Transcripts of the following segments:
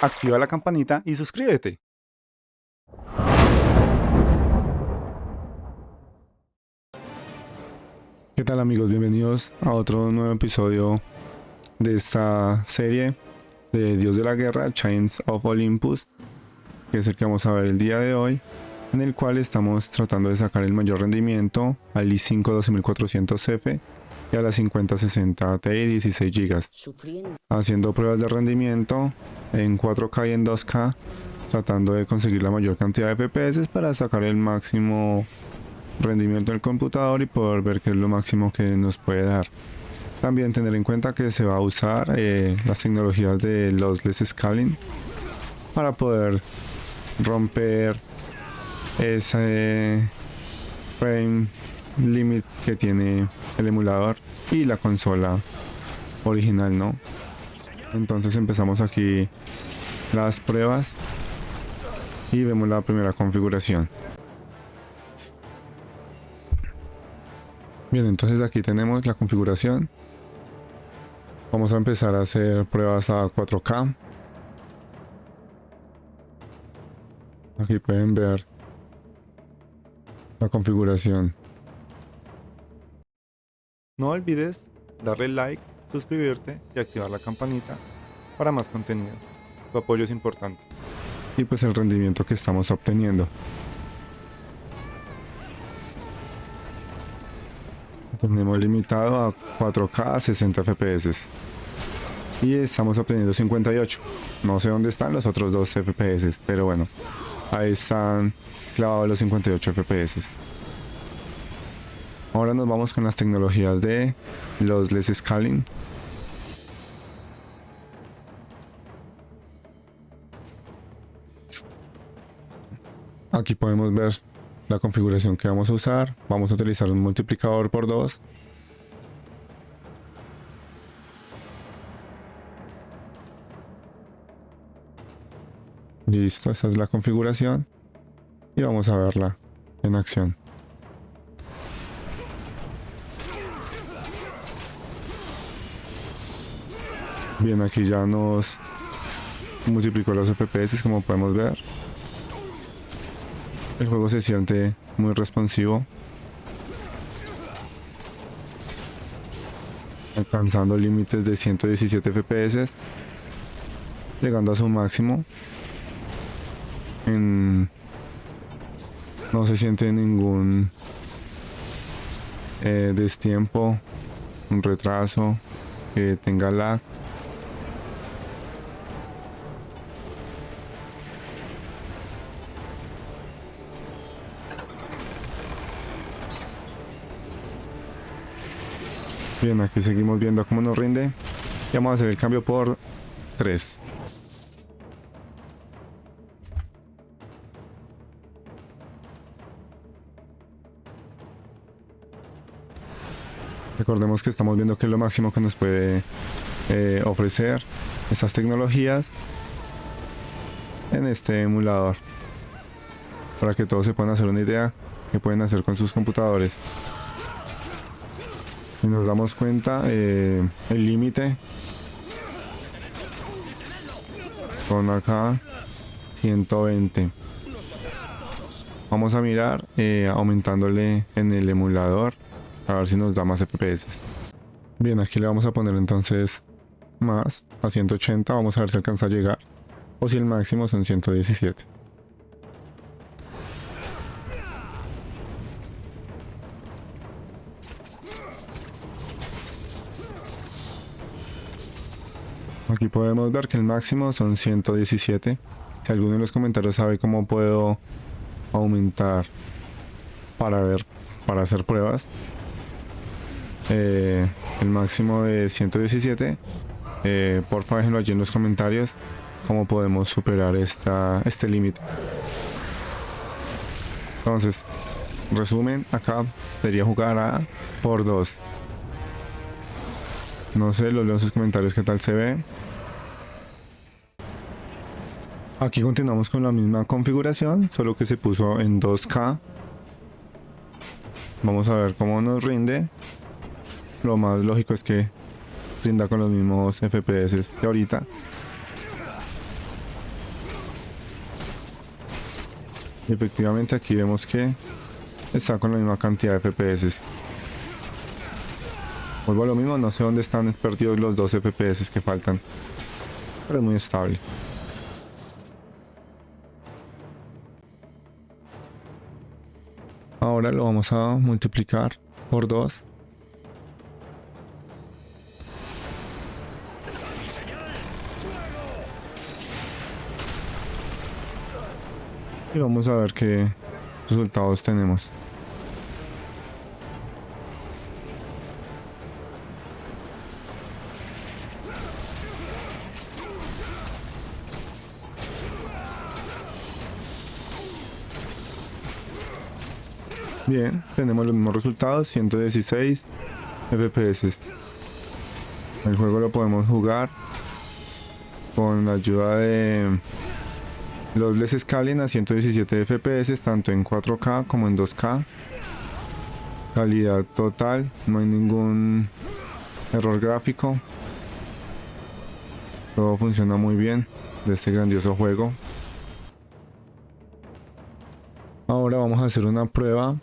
activa la campanita y suscríbete. ¿Qué tal amigos? Bienvenidos a otro nuevo episodio de esta serie de Dios de la Guerra, Chains of Olympus, que es el que vamos a ver el día de hoy, en el cual estamos tratando de sacar el mayor rendimiento al i5 12400F y a la 5060 Ti 16 GB, haciendo pruebas de rendimiento en 4K y en 2K, tratando de conseguir la mayor cantidad de FPS para sacar el máximo rendimiento del computador y poder ver qué es lo máximo que nos puede dar. También tener en cuenta que se va a usar las tecnologías de lossless scaling para poder romper ese frame limit que tiene el emulador y la consola original, ¿no? Entonces empezamos aquí las pruebas y vemos la primera configuración. Bien, entonces aquí tenemos la configuración. Vamos a empezar a hacer pruebas a 4K. Aquí pueden ver la configuración. No olvides darle like, suscribirte y activar la campanita para más contenido. Tu apoyo es importante. Y pues el rendimiento que estamos obteniendo. Tenemos limitado a 4K a 60 FPS. Y estamos obteniendo 58. No sé dónde están los otros 2 FPS, pero bueno, ahí están clavados los 58 FPS. Ahora nos vamos con las tecnologías de lossless scaling. Aquí podemos ver la configuración que vamos a usar. Vamos a utilizar un multiplicador por 2. Listo, esta es la configuración. Y vamos a verla en acción. Bien, aquí ya nos multiplicó los FPS, como podemos ver. El juego se siente muy responsivo, alcanzando límites de 117 FPS, llegando a su máximo. No se siente ningún destiempo, un retraso, que tenga lag. Bien, aquí seguimos viendo cómo nos rinde. Y vamos a hacer el cambio por 3. Recordemos que estamos viendo que es lo máximo que nos puede ofrecer estas tecnologías en este emulador, para que todos se puedan hacer una idea que pueden hacer con sus computadores. Y nos damos cuenta, el límite son acá 120. Vamos a mirar aumentándole en el emulador a ver si nos da más FPS. Bien, aquí le vamos a poner entonces más a 180. Vamos a ver si alcanza a llegar o si el máximo son 117. Aquí podemos ver que el máximo son 117. Si alguno en los comentarios sabe cómo puedo aumentar para hacer pruebas, el máximo de 117, porfa déjenlo allí en los comentarios cómo podemos superar este límite. Entonces, resumen, acá sería jugar a por 2. No sé, los leo en sus comentarios qué tal se ve. Aquí continuamos con la misma configuración, solo que se puso en 2K. Vamos a ver cómo nos rinde. Lo más lógico es que rinda con los mismos FPS de ahorita. Y efectivamente aquí vemos que está con la misma cantidad de FPS. Vuelvo a lo mismo, no sé dónde están perdidos los 2 FPS que faltan. Pero es muy estable. Ahora lo vamos a multiplicar por 2. Y vamos a ver qué resultados tenemos. Bien, tenemos los mismos resultados, 116 FPS. El juego lo podemos jugar con la ayuda de los Less Scaling a 117 FPS, tanto en 4K como en 2K. Calidad total, no hay ningún error gráfico. Todo funciona muy bien de este grandioso juego. Ahora vamos a hacer una prueba.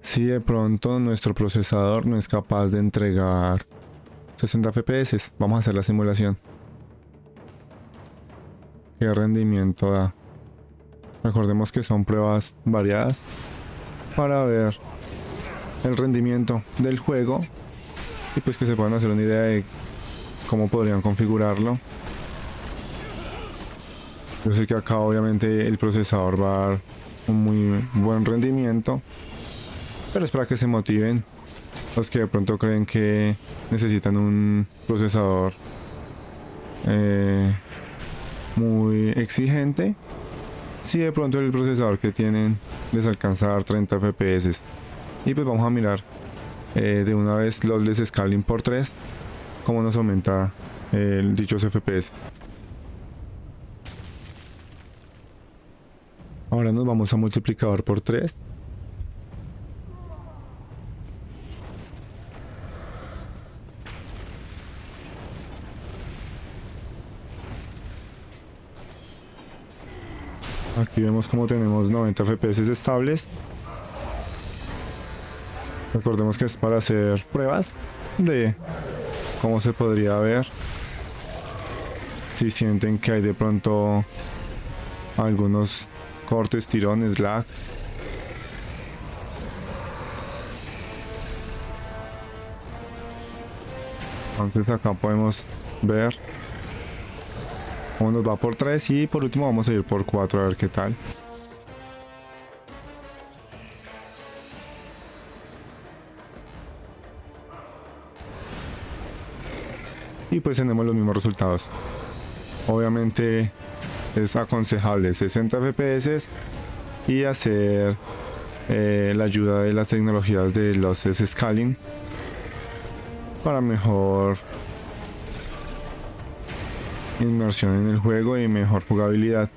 Si de pronto nuestro procesador no es capaz de entregar 60 FPS, vamos a hacer la simulación. ¿Qué rendimiento da? Recordemos que son pruebas variadas para ver el rendimiento del juego y pues que se puedan hacer una idea de cómo podrían configurarlo. Yo sé que acá obviamente el procesador va a dar un muy buen rendimiento, pero es para que se motiven los que de pronto creen que necesitan un procesador muy exigente. Si de pronto el procesador que tienen les alcanza a dar 30 FPS. Y pues vamos a mirar de una vez los Less Scaling por 3, cómo nos aumenta dichos FPS. Ahora nos vamos a multiplicador por 3. Aquí vemos como tenemos 90 FPS estables. Recordemos que es para hacer pruebas de cómo se podría ver. Si sienten que hay de pronto algunos cortes, tirones, lag. Entonces acá podemos ver cómo nos va por 3 y por último vamos a ir por 4 a ver qué tal. Y pues tenemos los mismos resultados. Obviamente es aconsejable 60 FPS y hacer la ayuda de las tecnologías de los Scaling para mejor inmersión en el juego y mejor jugabilidad.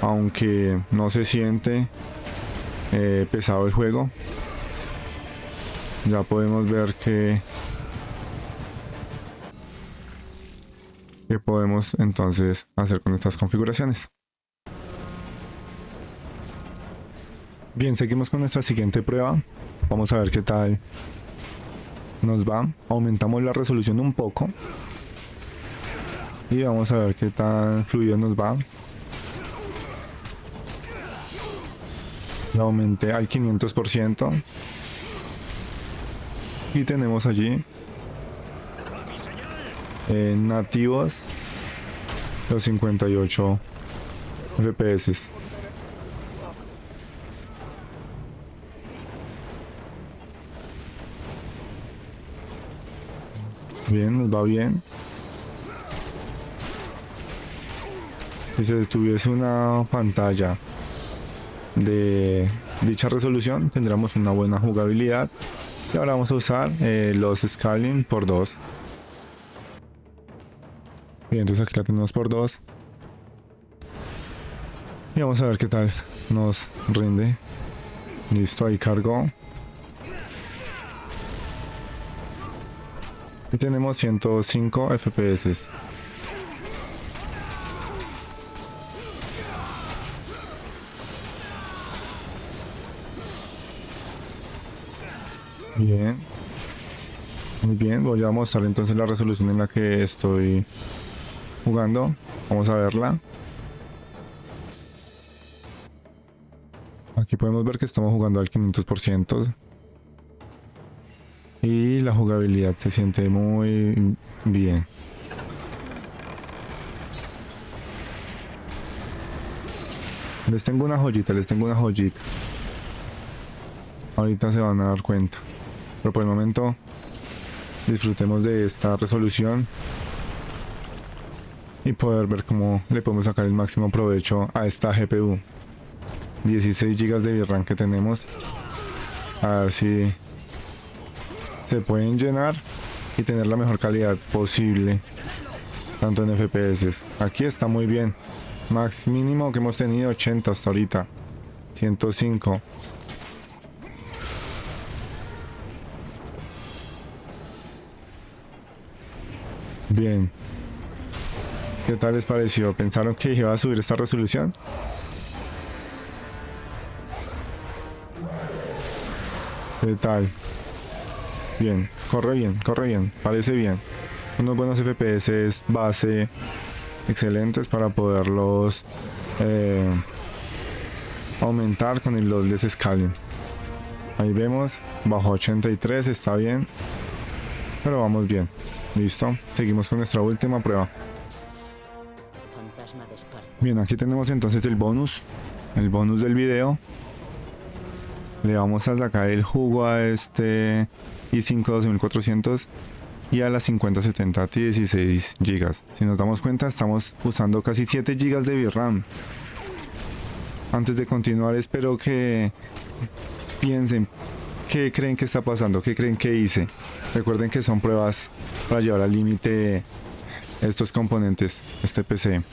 Aunque no se siente pesado el juego, ya podemos ver que podemos entonces hacer con estas configuraciones. Bien, seguimos con nuestra siguiente prueba. Vamos a ver qué tal nos va. Aumentamos la resolución un poco y vamos a ver qué tan fluido nos va. La aumenté al 500% y tenemos allí nativos los 58 FPS. Bien, nos va bien. Si se tuviese una pantalla de dicha resolución, tendríamos una buena jugabilidad. Y ahora vamos a usar los Scaling por 2. Bien, entonces aquí la tenemos por 2. Y vamos a ver qué tal nos rinde. Listo, ahí cargó. Y tenemos 105 FPS. Bien. Muy bien, voy a mostrar entonces la resolución en la que estoy jugando. Vamos a verla. Aquí podemos ver que estamos jugando al 500%. Y la jugabilidad se siente muy bien. Les tengo una joyita, les tengo una joyita. Ahorita se van a dar cuenta. Pero por el momento disfrutemos de esta resolución y poder ver cómo le podemos sacar el máximo provecho a esta GPU. 16 GB de VRAM que tenemos. A ver si se pueden llenar y tener la mejor calidad posible, tanto en FPS. Aquí está muy bien. Max mínimo que hemos tenido 80 hasta ahorita. 105. Bien. ¿Qué tal les pareció? ¿Pensaron que iba a subir esta resolución? ¿Qué tal? Bien, corre bien, parece bien. Unos buenos FPS base excelentes para poderlos aumentar con el lossless scaling. Ahí vemos, bajo 83, está bien, pero vamos bien. Listo, seguimos con nuestra última prueba. Bien, aquí tenemos entonces el bonus del video. Le vamos a sacar el jugo a este i5 12400 y a la 5070 Ti 16 GB. Si nos damos cuenta, estamos usando casi 7 GB de VRAM. Antes de continuar, espero que piensen qué creen que está pasando, qué creen que hice. Recuerden que son pruebas para llevar al límite estos componentes, este PC.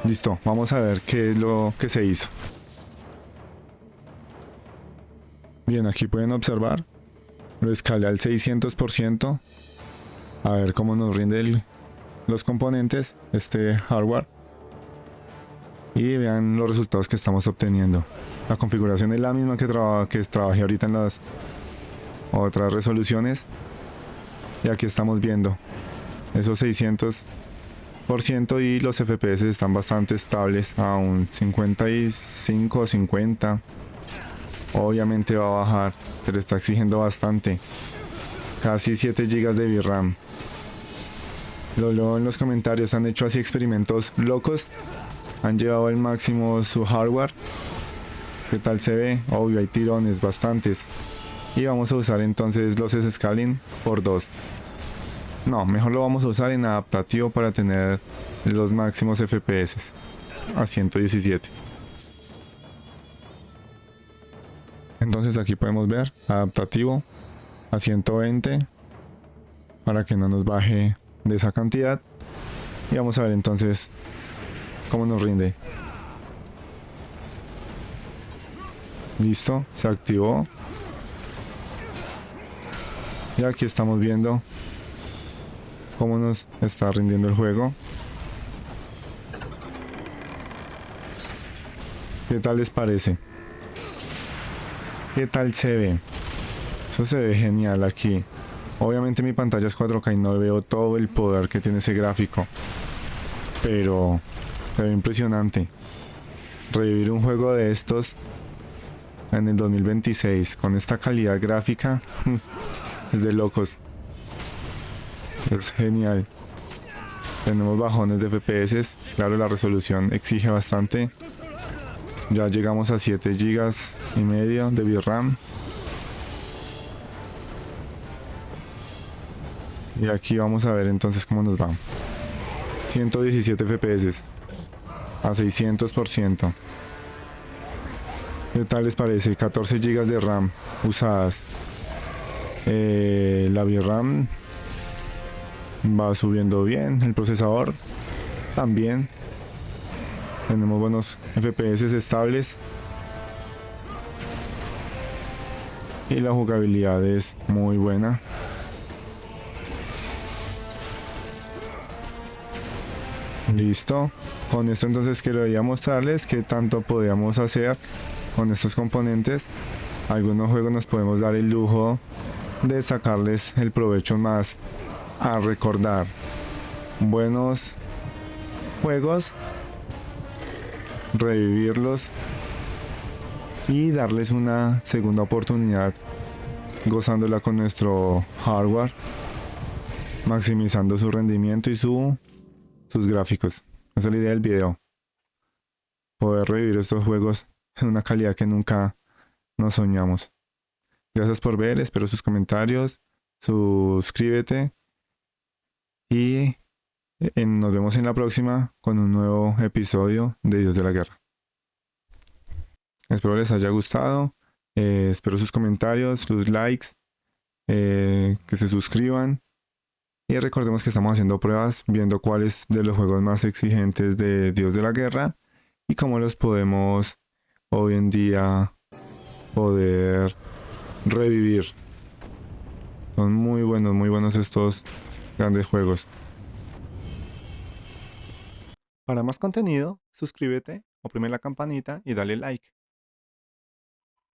Listo, vamos a ver qué es lo que se hizo. Bien, aquí pueden observar, lo escalé al 600%. A ver cómo nos rinde los componentes, este hardware. Y vean los resultados que estamos obteniendo. La configuración es la misma que trabajé ahorita en las otras resoluciones. Y aquí estamos viendo esos 600% y los FPS están bastante estables a un 55 o 50. Obviamente va a bajar, se le está exigiendo bastante. Casi 7 GB de VRAM. Lo leo en los comentarios, han hecho así experimentos locos. Han llevado al máximo su hardware. ¿Qué tal se ve? Obvio, hay tirones, bastantes. Y vamos a usar entonces los scaling por 2. No, mejor lo vamos a usar en adaptativo para tener los máximos FPS a 117. Entonces aquí podemos ver adaptativo a 120 para que no nos baje de esa cantidad. Y vamos a ver entonces cómo nos rinde. Listo, se activó. Y aquí estamos viendo cómo nos está rindiendo el juego. ¿Qué tal les parece? ¿Qué tal se ve? Eso se ve genial aquí. Obviamente mi pantalla es 4K y no veo todo el poder que tiene ese gráfico. Pero se ve impresionante. Revivir un juego de estos en el 2026 con esta calidad gráfica es de locos. Es genial. Tenemos bajones de FPS. Claro, la resolución exige bastante. Ya llegamos a 7 GB y medio de VRAM. Y aquí vamos a ver entonces cómo nos va. 117 FPS a 600%. ¿Qué tal les parece? 14 GB de RAM usadas. La VRAM va subiendo bien. El procesador también. Tenemos buenos FPS estables. Y la jugabilidad es muy buena. Listo. Con esto entonces quería mostrarles qué tanto podíamos hacer con estos componentes, algunos juegos nos podemos dar el lujo de sacarles el provecho más a recordar buenos juegos, revivirlos y darles una segunda oportunidad gozándola con nuestro hardware, maximizando su rendimiento y sus gráficos. Esa es la idea del video, poder revivir estos juegos en una calidad que nunca nos soñamos. Gracias por ver, espero sus comentarios, suscríbete y nos vemos en la próxima con un nuevo episodio de Dios de la Guerra. Espero les haya gustado, espero sus comentarios, sus likes, que se suscriban y recordemos que estamos haciendo pruebas viendo cuáles de los juegos más exigentes de Dios de la Guerra y cómo los podemos hoy en día poder revivir. Son muy buenos estos grandes juegos. Para más contenido, suscríbete, oprime la campanita y dale like.